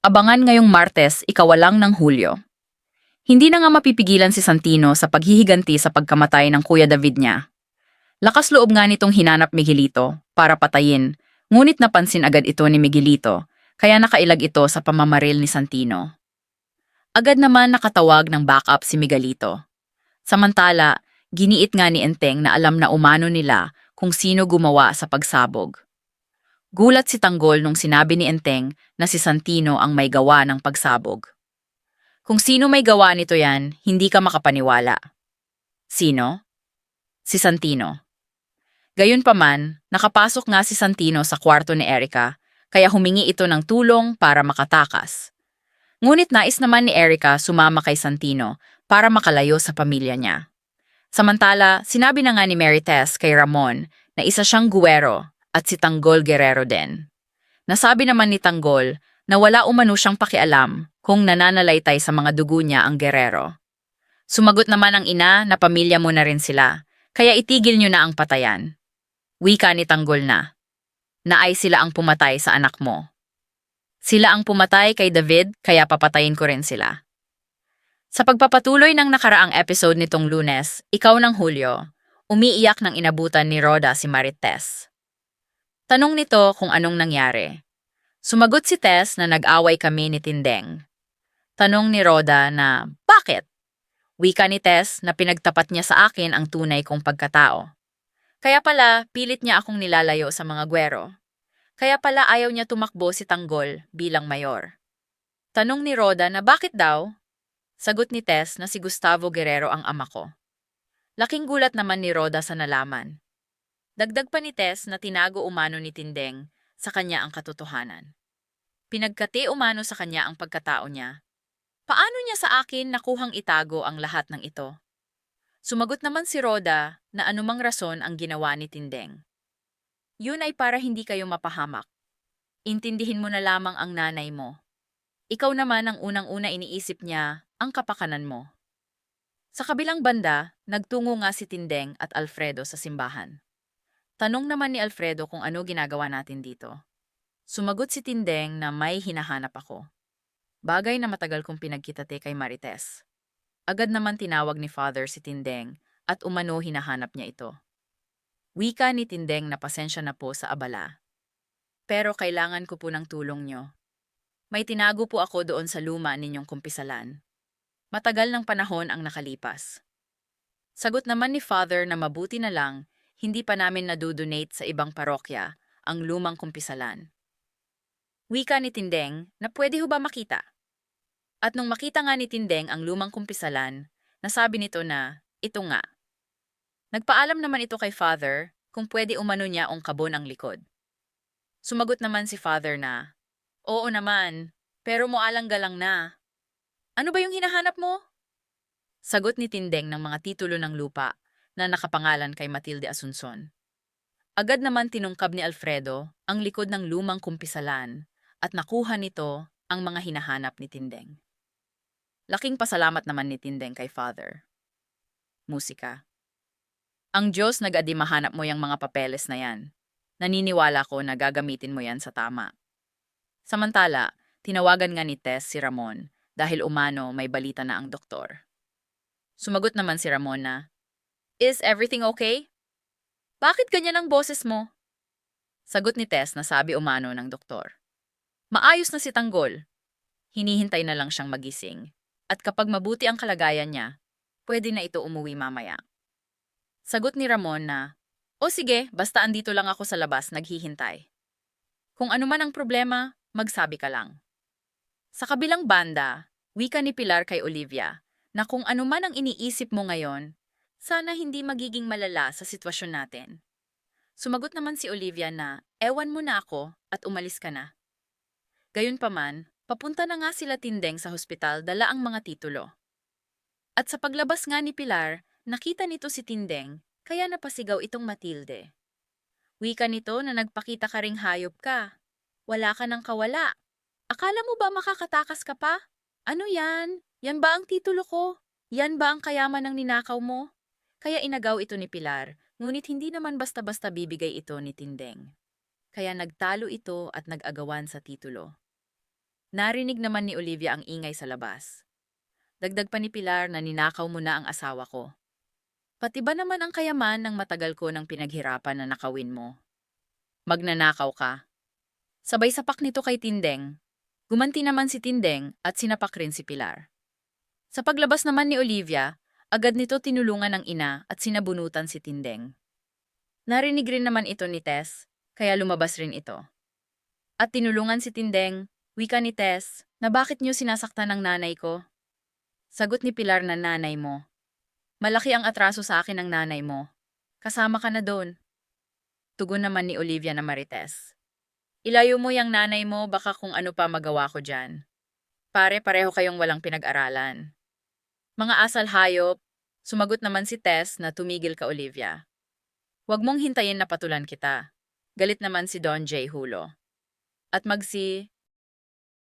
Abangan ngayong Martes, ikawalang ng Hulyo. Hindi na nga mapipigilan si Santino sa paghihiganti sa pagkamatay ng Kuya David niya. Lakas loob nga nitong hinanap Miguelito para patayin, ngunit napansin agad ito ni Miguelito, kaya nakailag ito sa pamamaril ni Santino. Agad naman nakatawag ng backup si Miguelito. Samantala, giniit nga ni Enteng na alam na umano nila kung sino gumawa sa pagsabog. Gulat si Tanggol nung sinabi ni Enteng na si Santino ang may gawa ng pagsabog. Kung sino may gawa nito yan, hindi ka makapaniwala. Sino? Si Santino. Gayunpaman, nakapasok nga si Santino sa kwarto ni Erica, kaya humingi ito ng tulong para makatakas. Ngunit nais naman ni Erica sumama kay Santino para makalayo sa pamilya niya. Samantala, sinabi na nga ni Marites kay Ramon na isa siyang guwero at si Tanggol Guerrero din. Nasabi naman ni Tanggol na wala umano siyang pakialam kung nananalaytay sa mga dugo niya ang Guerrero. Sumagot naman ang ina na pamilya mo na rin sila, kaya itigil niyo na ang patayan. Wika ni Tanggol na ay sila ang pumatay sa anak mo. Sila ang pumatay kay David, kaya papatayin ko rin sila. Sa pagpapatuloy ng nakaraang episode nitong Lunes, ikaw ng Hulyo, umiiyak ng inabutan ni Roda si Marites. Tanong nito kung anong nangyari. Sumagot si Tess na nag-away kami ni Tindeng. Tanong ni Roda na, bakit? Wika ni Tess na pinagtapat niya sa akin ang tunay kong pagkatao. Kaya pala, pilit niya akong nilalayo sa mga gwero. Kaya pala ayaw niya tumakbo si Tanggol bilang mayor. Tanong ni Roda na bakit daw? Sagot ni Tess na si Gustavo Guerrero ang ama ko. Laking gulat naman ni Roda sa nalaman. Dagdag pa ni Tess na tinago umano ni Tindeng sa kanya ang katotohanan. Pinagkati umano sa kanya ang pagkatao niya. Paano niya sa akin nakuhang itago ang lahat ng ito? Sumagot naman si Roda na anumang rason ang ginawa ni Tindeng. Yun ay para hindi kayo mapahamak. Intindihin mo na lamang ang nanay mo. Ikaw naman ang unang-una iniisip niya ang kapakanan mo. Sa kabilang banda, nagtungo nga si Tindeng at Alfredo sa simbahan. Tanong naman ni Alfredo kung ano ginagawa natin dito. Sumagot si Tindeng na may hinahanap ako. Bagay na matagal kong pinagkitate kay Marites. Agad naman tinawag ni Father si Tindeng at umano hinahanap niya ito. Wika ni Tindeng na pasensya na po sa abala. Pero kailangan ko po ng tulong niyo. May tinago po ako doon sa luma ninyong kumpisalan. Matagal ng panahon ang nakalipas. Sagot naman ni Father na mabuti na lang, hindi pa namin nadudonate sa ibang parokya ang lumang kumpisalan. Wika ni Tindeng na pwede ho ba makita? At nung makita nga ni Tindeng ang lumang kumpisalan, nasabi nito na, ito nga. Nagpaalam naman ito kay Father kung pwede umano niya ungkabon ang likod. Sumagot naman si Father na, oo naman, pero moalang-galang na. Ano ba yung hinahanap mo? Sagot ni Tindeng ng mga titulo ng lupa na nakapangalan kay Matilde Asuncion. Agad naman tinungkab ni Alfredo ang likod ng lumang kumpisalan at nakuha nito ang mga hinahanap ni Tindeng. Laking pasalamat naman ni Tindeng kay Father. Musika. Ang Diyos nag-adi mahanap mo yung mga papeles na yan. Naniniwala ko na gagamitin mo yan sa tama. Samantala, tinawagan nga ni Tess si Ramon dahil umano may balita na ang doktor. Sumagot naman si Ramon na, is everything okay? Bakit ganyan ang boses mo? Sagot ni Tess na sabi umano ng doktor. Maayos na si Tanggol. Hinihintay na lang siyang magising. At kapag mabuti ang kalagayan niya, pwede na ito umuwi mamaya. Sagot ni Ramon na, o sige, basta andito lang ako sa labas naghihintay. Kung ano man ang problema, magsabi ka lang. Sa kabilang banda, wika ni Pilar kay Olivia na kung ano man ang iniisip mo ngayon, sana hindi magiging malala sa sitwasyon natin. Sumagot naman si Olivia na, ewan mo na ako at umalis ka na. Gayunpaman, papunta na nga sila Tindeng sa hospital dala ang mga titulo. At sa paglabas nga ni Pilar, nakita nito si Tindeng, kaya napasigaw itong Matilde. Wika nito na nagpakita ka ring hayop ka. Wala ka ng kawala. Akala mo ba makakatakas ka pa? Ano yan? Yan ba ang titulo ko? Yan ba ang kayaman ng ninakaw mo? Kaya inagaw ito ni Pilar, ngunit hindi naman basta-basta bibigay ito ni Tindeng. Kaya nagtalo ito at nag-agawan sa titulo. Narinig naman ni Olivia ang ingay sa labas. Dagdag pa ni Pilar na ninakaw mo na ang asawa ko. Pati ba naman ang kayaman ng matagal ko ng pinaghirapan na nakawin mo? Magnanakaw ka. Sabay sapak nito kay Tindeng. Gumanti naman si Tindeng at sinapak rin si Pilar. Sa paglabas naman ni Olivia, agad nito tinulungan ng ina at sinabunutan si Tindeng. Narinig rin naman ito ni Tess, kaya lumabas rin ito. At tinulungan si Tindeng, wika ni Tess, na bakit niyo sinasaktan ng nanay ko? Sagot ni Pilar na nanay mo. Malaki ang atraso sa akin ng nanay mo. Kasama ka na doon. Tugon naman ni Olivia na Marites. Ilayo mo yung nanay mo, baka kung ano pa magawa ko dyan. Pare-pareho kayong walang pinag-aralan. Mga asal hayop, sumagot naman si Tess na tumigil ka Olivia. Huwag mong hintayin na patulan kita. Galit naman si Don J. Hulo. At